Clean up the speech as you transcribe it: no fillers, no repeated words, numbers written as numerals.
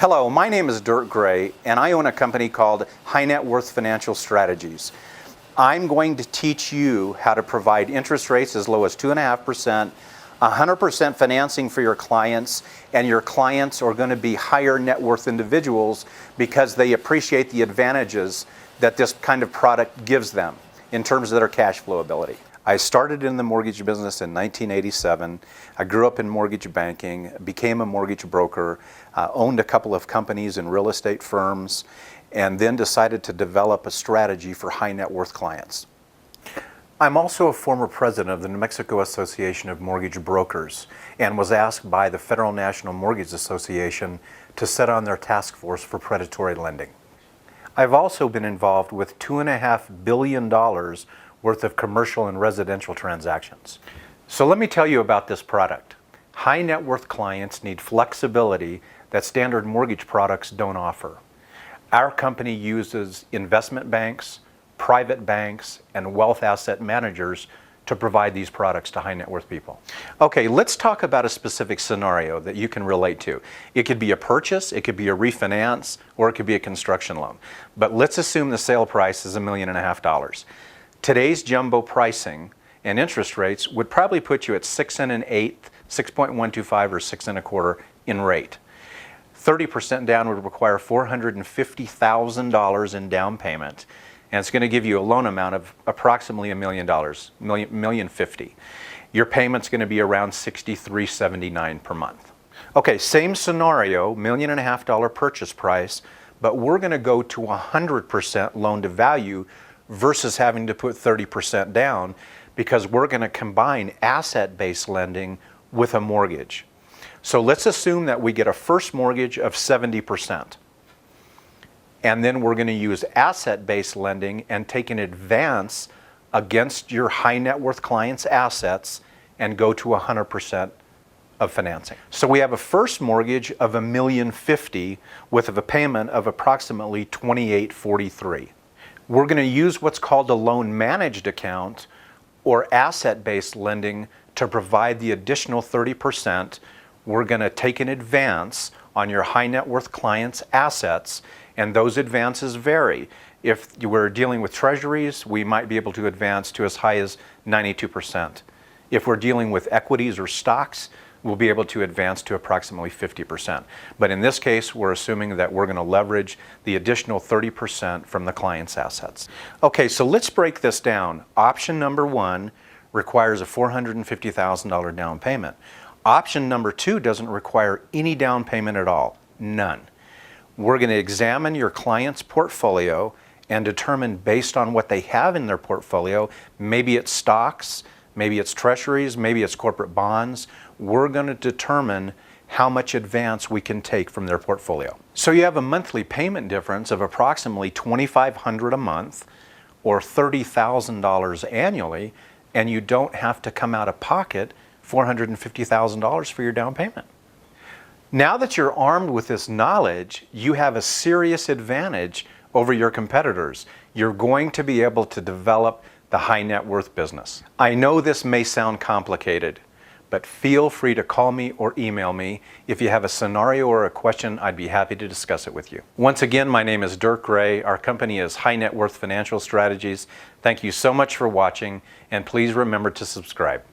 Hello, my name is Dirk Gray, and I own a company called High Net Worth Financial Strategies. I'm going to teach you how to provide interest rates as low as 2.5%, 100% financing for your clients, and your clients are going to be higher net worth individuals because they appreciate the advantages that this kind of product gives them in terms of their cash flow ability. I started in the mortgage business in 1987. I grew up in mortgage banking, became a mortgage broker, owned a couple of companies and real estate firms, and then decided to develop a strategy for high net worth clients. I'm also a former president of the New Mexico Association of Mortgage Brokers and was asked by the Federal National Mortgage Association to sit on their task force for predatory lending. I've also been involved with $2.5 billion worth of commercial and residential transactions. So let me tell you about this product. High net worth clients need flexibility that standard mortgage products don't offer. Our company uses investment banks, private banks, and wealth asset managers to provide these products to high net worth people. Okay, let's talk about a specific scenario that you can relate to. It could be a purchase, it could be a refinance, or it could be a construction loan. But let's assume the sale price is $1.5 million. Today's jumbo pricing and interest rates would probably put you at 6 1/8, 6.125, or 6 1/4 in rate. 30% down would require $450,000 in down payment, and it's going to give you a loan amount of approximately $1 million, $1,050,000. Your payment's going to be around $63.79 per month. Okay, same scenario, $1.5 million purchase price, but we're going to go to 100% loan to value versus having to put 30% down because we're going to combine asset-based lending with a mortgage. So let's assume that we get a first mortgage of 70%. And then we're going to use asset-based lending and take an advance against your high net worth clients' assets and go to 100% of financing. So we have a first mortgage of $1.05 million with a payment of approximately $28.43. We're going to use what's called a loan managed account or asset-based lending to provide the additional 30%. We're going to take an advance on your high net worth clients' assets, and those advances vary. If you were dealing with treasuries, we might be able to advance to as high as 92%. If we're dealing with equities or stocks, we'll be able to advance to approximately 50%. But in this case, we're assuming that we're going to leverage the additional 30% from the client's assets. Okay, so let's break this down. Option number 1 requires a $450,000 down payment. Option number 2 doesn't require any down payment at all, none. We're going to examine your client's portfolio and determine based on what they have in their portfolio, maybe it's stocks, maybe it's treasuries, maybe it's corporate bonds. We're going to determine how much advance we can take from their portfolio. So you have a monthly payment difference of approximately $2,500 a month or $30,000 annually, and you don't have to come out of pocket $450,000 for your down payment. Now that you're armed with this knowledge, you have a serious advantage over your competitors. You're going to be able to develop the high net worth business. I know this may sound complicated, but feel free to call me or email me. If you have a scenario or a question, I'd be happy to discuss it with you. Once again, my name is Dirk Gray. Our company is High Net Worth Financial Strategies. Thank you so much for watching, and please remember to subscribe.